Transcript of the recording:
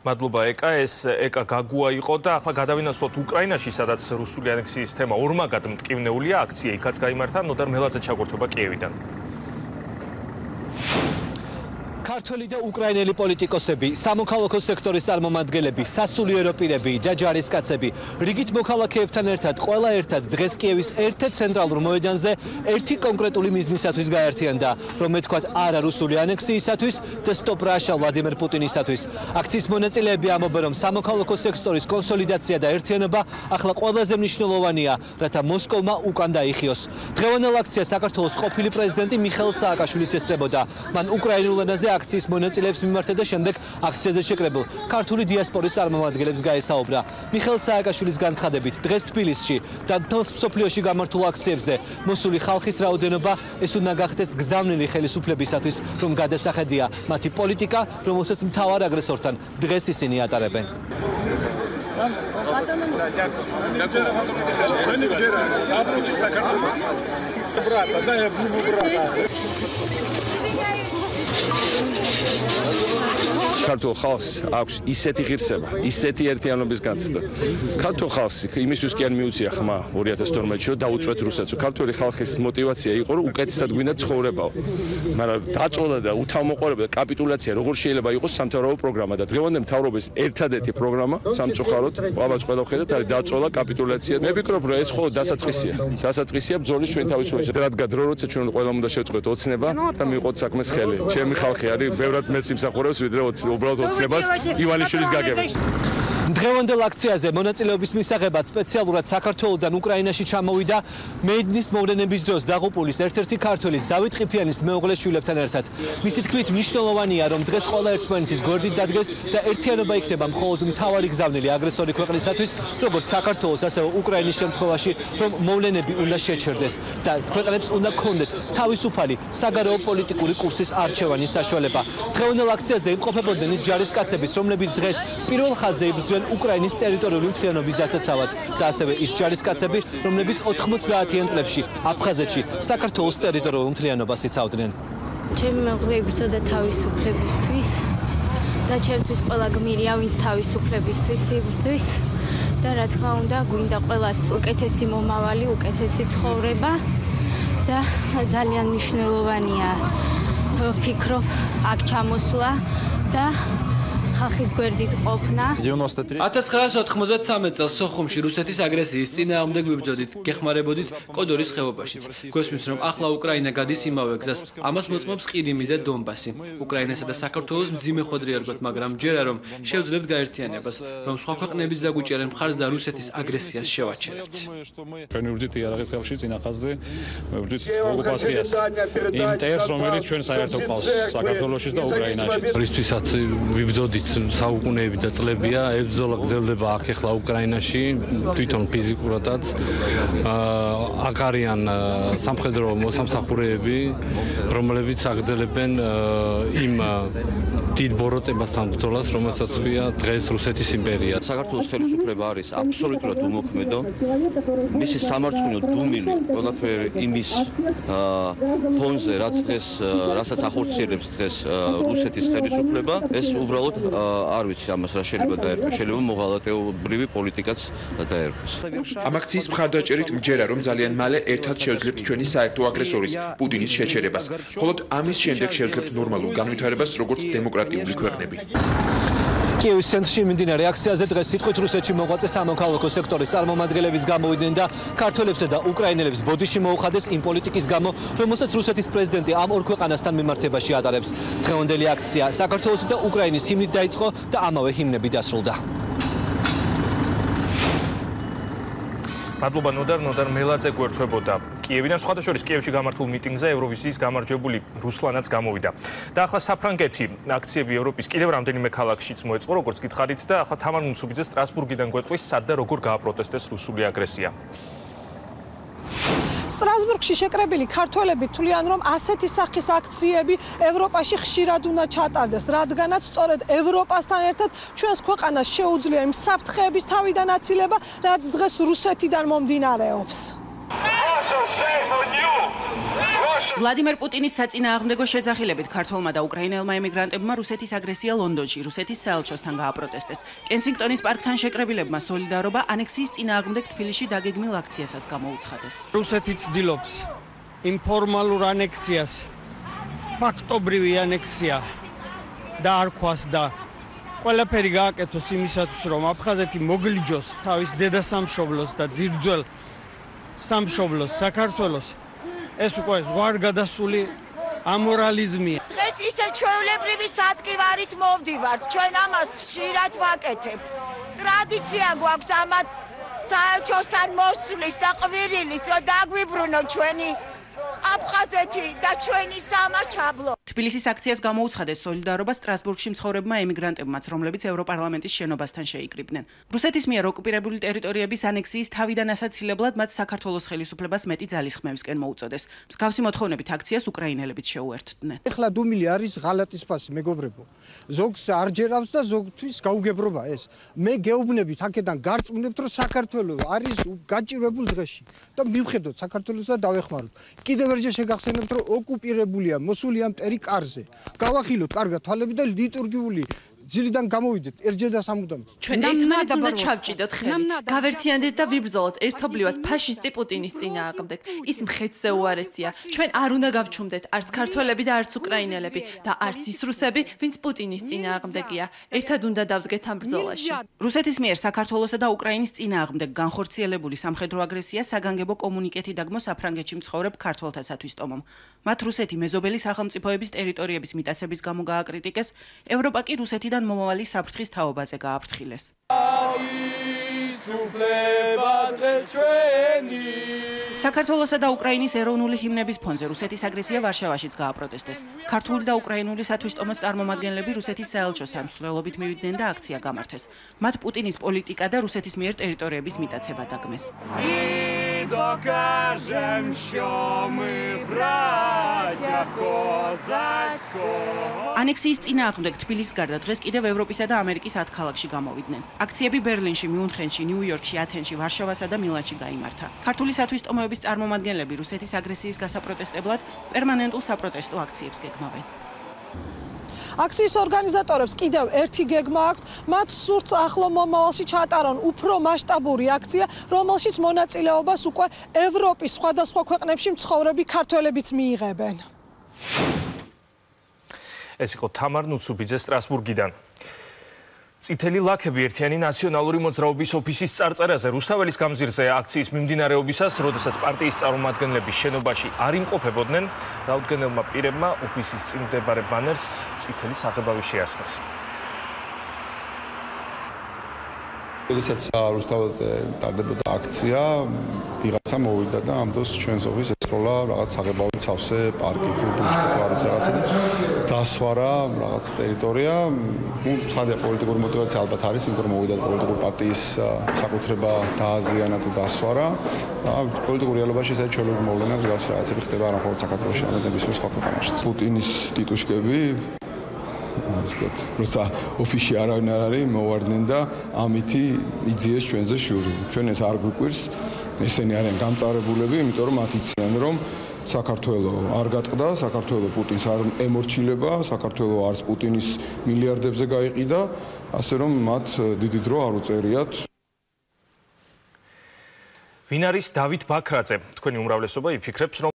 მადლობა ეკა, ეს ეკა გაგუა იყო და ახლა გადავინაცვლოთ უკრაინაში, სადაც რუსული ანექსიის თემა ორმაგად მტკივნეულია, აქცია იქაც გაიმართა, ნოდარ მელაძე ჩაგვერთვება კიევიდან. ქართველი და უკრაინელი პოლიტიკოსები, სამოქალაქო სექტორის წარმომადგენლები, სასულიერო პირები და ჯარისკაცები რიგით მოქალაქეებთან ერთად ყველა ერთად დღეს კიევის ერთ-ერთ ცენტრალურ მოედანზე ერთი კონკრეტული მიზნისათვის გაერთიანდა, რომ ეთქვათ არა რუსული ანექსიისათვის და სტოპ რაშა ვლადიმერ პუტინისათვის. აქციის მონაწილეები ამბობენ, რომ სამოქალაქო სექტორის კონსოლიდაცია და ერთიანობა ახლა ყველაზე მნიშვნელოვანია, რათა მოსკოვმა უკან დაიხიოს. დღევანდელ აქციას საქართველოს ყოფილი პრეზიდენტი მიხეილ სააკაშვილიც ესწრებოდა. მან უკრაინულ ენაზე აქციის მონაწილეებს მიმართა და შემდეგ აქციაზე შეკრებილ ქართული დიასპორის წარმომადგენლებს გაესაუბრა. მიხეილ სააკაშვილის განცხადებით, დღეს თბილისში და მთელს მსოფლიოში გამართულ აქციებზე მოსული ხალხის რაოდენობა ეს უნდა გახდეს გზავნილი ხელისუფლებისათვის, რომ გადასახედია მათი პოლიტიკა, რომელსაც მთავარ აგრესორთან დღეს ისინი ატარებენ. ქართულ ხალხს აქვს ისეთი ღირსება, ისეთი ერთიანობის განცდა. ქართულ ხალხს იმისთვის კი არ მიუწია ხმა 2012-ში, რომ დაუწვეთ რუსეთს. ქართული ხალხის мотиваცია იყო, რომ უკეთესად გვინდა ცხოვრებაო. მაგრამ დაწოლა და უთავმოყრება და კაპიტულაცია როგორ შეიძლება იყოს სამთავრობო პროგრამა და დღევანდელ მთავრობის ერთადერთი პროგრამა სამწუხაროდ ყავაც ყველა ხედავთ არის დაწოლა კაპიტულაცია. მე ვფიქრობ, რომ ეს ხოლმე დასაწყისია. დასაწყისია ბრძოლის ჩვენ თავისუფლების. რადგან დრო როცა ჩვენ ყველა უნდა შევწყვეტ ოცნება და მივიღოთ საქმეს ხელი. ჩემი ხალხი არის ბევრად მეც იმსახურებს ვიდრე უბრალოდ ოცნებას ივანიშვილის გაგებით. დღევანდელ აქციაზე მონაწილეობის მისაღებად სპეციალურად საქართველოდან უკრაინაში ჩამოვიდა მეიდნის მოვლენების დროს დაღუპულის ერთ-ერთი ქართველის დავით ყიფიანის მეუღლეს შვილებთან ერთად. მისი თქმით მნიშვნელოვანია, რომ დღეს ყველა ერთმანეთის გვერდით დადგეს და ერთიანობა იქნება მხოლოდ მთავარი გზავნილი აგრესორი ქვეყნისათვის, როგორც საქართველოს, ასევე უკრაინის შემთხვევაში, რომ მოვლენები უნდა შეჩერდეს და ქვეყნებს უნდა ქონდეთ თავისუფალი საგარეო პოლიტიკური კურსის არჩევანის საშუალება. დღევანდელ აქციაზე იმყოფებოდნენ ის ჯარისკაცების, რომლებიც დღეს პირველ ხაზზე იბრძვიან უკრაინის ტერიტორიული მთლიანობის დასაცავად და ასევე ის ჯარისკაცები, რომლებიც 90-იან წლებში აფხაზეთში საქართველოს ტერიტორიულ მთლიანობას იცავდნენ. ჩემი მეუღლე იბრძოდა თავისუფლებისთვის და ჩემთვის ყველა გმირია, ვინც თავისუფლებისთვის იბრძვის და რა თქმა უნდა, გვინდა ყველას უკეთესი მომავალი, უკეთესი ცხოვრება და ძალიან მნიშვნელოვანია ვფიქრობ აქ ჩამოსვლა და ხალხის გვერდით ყოფნა. 1993 წელს სოხუმში რუსეთის აგრესიის წინააღმდეგ ვიბრძოდით, გეხმარებოდით კოდორის ხეობაშიც. გვესმის, რომ ახლა უკრაინა გადის იმავე გზას, ამას მოწმობს ყირიმი და დონბასი. უკრაინასა და საქართველოს მძიმე ხვედრი არ გვაქვს, მაგრამ ჯერა რომ შევძლებთ გაერთიანებას, რომ სხვა ქვეყნებიც დაგვიჭერენ მხარს და რუსეთის აგრესიას შევაჩერებთ. ჩვენ ვიბრძვით იარაღის კავშირში წინა ხაზზე, ვიბრძვით ოკუპაციას. იმ ტერს, რომელიც ჩვენ საერთოდ ყავს საქართველოში და უკრაინაში. რისთვისაც ვიბრძოდით საუკუნეები და წლებია, ებრძოლა გრძელდება აქ ახლა უკრაინაში, თვითონ ფიზიკურადაც. აქ არიან სამხედრო მოსამსახურეები, რომლებიც აგრძელებენ იმ დიდ ბოროტებასთან ბრძოლას, რომელსაც ქვია დღეს რუსეთის იმპერია. საქართველოს ხელისუფლება არის აბსოლუტურად უმოქმედო. მისი სამარცხვინო დუმილი ყველაფერი იმის ფონზე, რასაც ახორციელებს დღეს რუსეთის ხელისუფლება, ეს უბრალოდ არ ვიცი ამას რა შეიძლება დაერქვა. შეიძლება მოღალატეობრივი პოლიტიკაც დაერქვას. ამ აქციის მხარდაჭერით მჯერა, რომ ძალიან მალე ერთად შევძლებთ ჩვენი საერთო აგრესორის პუტინის შეჩერებას. მხოლოდ ამის შემდეგ შევძლებთ ნორმალურ განვითარებას, როგორც დემოკრატიული ქვეყნები. კიევის ცენტრში მიმდინარე აქციაზე დღეს სიტყვით რუსეთში მოღვაწე სამოქალაქო სექტორის წარმომადგენლებიც გამოვიდნენ და ქართველებსა და უკრაინელებს ბოდიში მოუხადეს იმ პოლიტიკის გამო, რომელსაც რუსეთის პრეზიდენტი ამ ორ ქვეყანასთან მიმართებაში ატარებს. დღევანდელი აქცია საქართველოსი და უკრაინის ჰიმნით დაიწყო და ამავე ჰიმნები დასრულდა. მადლობა ნოდარ მელაძე გვერდთვებოდა კიევიდან. სხვათა შორის კიევში გამართულ მიტინგზე ევროვიზიის გამარჯვებული რუსლანაც გამოვიდა. და ახლა საფრანგეთი აქციები ევროპის კიდევ რამდენიმე ქალაქშიც მოეწყო, როგორც გითხარით და ახლა თამარ მუნცუბიძე სტრასბურგიდან გვეტყვის, სად და როგორ გააპროტესტეს რუსული აგრესია. სტრასბურგში შეკრებილი ქართველები თვლიან, რომ ასეთი სახის აქციები ევროპაში ხშირად უნდა ჩატარდეს, რადგანაც სწორედ ევროპასთან ერთად ჩვენს ქვეყანას შეუძლია იმ საფრთხეების თავიდან აცილება, რაც დღეს რუსეთიდან მომდინარეობს. ვლადიმერ პუტინის საწინააღმდეგო შეძახილებით ქართველმა და უკრაინელმა ემიგრანტებმა რუსეთის აგრესია ლონდონში, რუსეთის საელჩოსთან გააპროტესტეს. კენსინგტონის პარკთან შეკრებილებმა სოლიდარობა ანექსიის წინააღმდეგ თბილისში დაგეგმილ აქციასაც გამოუცხადეს. რუსეთი ცდილობს ინფორმალურ ანექსიას, ფაქტობრივი ანექსია და არ ქვას და ყველაფერი გააკეთოს იმისათვის, რომ აფხაზეთი მოგლიჯოს თავის დედასამშობლოს და ძირძველ სამშობლოს საქართველოს. ეს უკვე ზღვარ გადასული ამორალიზმია. დღეს ისე ჩვეულებრივი სადგივარით მოვდივართ, ჩვენ ამას ხშირად ვაკეთებთ. ტრადიცია გვაქვს ამათ საელჩოსთან მოსვლის და ყვირილის, რომ დაგვიბრუნო ჩვენი აფხაზეთი და ჩვენი სამაჩაბლო. თბილისის აქციას გამოუცხადეს სოლიდარობა სტრასბურგში მცხოვრებმა ემიგრანტებმაც, რომლებიც ევროპარლამენტის შენობასთან შეიკრიბნენ. რუსეთის მიერ ოკუპირებული ტერიტორიების ანექსიის თავიდან ასაცილებლად მათ საქართველოს ხელისუფლებას მეტი ძალისხმევისკენ მოუწოდეს. მსგავსი მოთხოვნებით აქციას უკრაინელებიც შეუერთდნენ. ეხლა დუმილი არის ღალატის ფასი, მეგობრებო. ზოგს არ ჯერავს და ზოგთვის გაუგებრობა ეს. მე გეუბნებით აქედან გარწმუნებთ, რომ საქართველოს არის გაჭირვებულ დღეში და მივხედოთ საქართველოს და დავეხმაროთ. კიდევ ერთხელ შეგახსენებთ, რომ ოკუპირებულია, მოსულია მტერი კარზე. გავახილოთ კარგად თვალები და ლიტურგიული ძილიდან გამოვიდეთ ერთჯერ და სამუდამოდ. ჩვენ ერთმანეთს უნდა ჩავჭიდოთ ხელი. გავერთიანდეთ და ვიბრძოლოთ ერთობლივად ფაშისტი პუტინის წინააღმდეგ. ის მხეცზე უარესია. ჩვენ არ უნდა გავჩუმდეთ არც ქართველები და არც უკრაინელები და არც ის რუსები, ვინც პუტინის წინააღმდეგია. ერთად უნდა დავდგეთ ამ ბრძოლაში. რუსეთის მიერ საქართველოსა და უკრაინის წინააღმდეგ განხორციელებული სამხედრო აგრესია საგანგებო კომუნიკეტი დაგმო საფრანგეთში მცხოვრებ ქართველთასათვის ტომომ. მათ რუსეთი მეზობელი სახელმწიფოების ტერიტორიების მიტაცების გამო გააკრიტიკეს, ევროპა კი რუსეთიდან მომავალი საფრთხის თაობაზე გააფრთხილეს. საქართველოსა და უკრაინის ეროვნული ჰიმნების ფონზე რუსეთის აგრესია ვარშავაშიც გააპროტესტეს. ქართული და უკრაინული სათვისტომოს წარმომადგენლები რუსეთის საელჩოსთან მსვლელობით მივიდნენ და აქცია გამართეს. მათ პუტინის პოლიტიკა და რუსეთის მიერ ტერიტორიების მიტაცება დაგმეს. ანექსიის წინააღმდეგ თბილისის გარდა დღეს კიდევ ევროპისა და ამერიკის 10 ქალაქში გამოვიდნენ. აქციები ბერლინში, მიუნხენში, ნიუ-იორკში, ათენში, ვარშავასა და მილანში გაიმართა. ქართული სათვისტომოების წარმომადგენლები რუსეთის აგრესიის გასაპროტესტებლად პერმანენტულ საპროტესტო აქციებს გეგმავენ. აქციის ორგანიზატორებს კიდევ ერთი გეგმა აქვთ, მათ სურთ ახლო მომავალში ჩაატარონ უფრო მასშტაბური აქცია, რომელშიც მონაწილეობას უკვე ევროპის სხვადასხვა ქვეყნებში მცხოვრები ქართველებიც მიიღებენ. ეს იყო თამარ ნუცუბიძე სტრასბურგიდან. წითელი ლაქები ერთიანი ნაციონალური მოძრაობის ოფისის წარწერაზე რუსთაველის გამზირზე აქციის მიმდინარეობისას, როდესაც პარტიის წარმომადგენლები შენობაში არ იმყოფებოდნენ, დაუდგენელმა პირებმა ოფისის წინ მდებარე ბანერს წითელი საღებავი შეასხეს. როდესაც რუსთაველზე ტარდებოდა აქცია, ვიღაცა მოვიდა და ამ დროს ჩვენს ოფისს ესროლა რაღაც საღებავით სავსე პარკი თუ ბუშტი თუ არც რაღაცა და დასვარა რაღაც ტერიტორია. ცხადია პოლიტიკური мотиваცია ალბათ არის, იმიტომ რომ მოვიდა პოლიტიკური პარტიის საკუთრება დააზიანა თუ დასვარა. პოლიტიკური რეალობაში ეს ჩვეულებრივი მოვლენა მსგავსი რაღაცები ხდება არა მხოლოდ საქართველოში, არამედ ნებისმიერ სხვა ქვეყანაში. პუტინის ტიტუშკები როცა ოფისში არავინ არ არის, მოვარდნენ და ამითი იძიეს ჩვენზე შური. ჩვენ ეს არ გვიკვირს, ესენი არიან გამწარებულები, იმიტომ რომ მათ იციან, რომ საქართველო არ გატყდა, საქართველო პუტინს არ ემორჩილება, საქართველო არც პუტინის მილიარდებზე გაიყიდა, ასე რომ მათ დიდი დრო არ უწერიათ. ვინ არის დავით ბაქრაძე? თქვენი უმრავლესობა იფიქრებს, რომ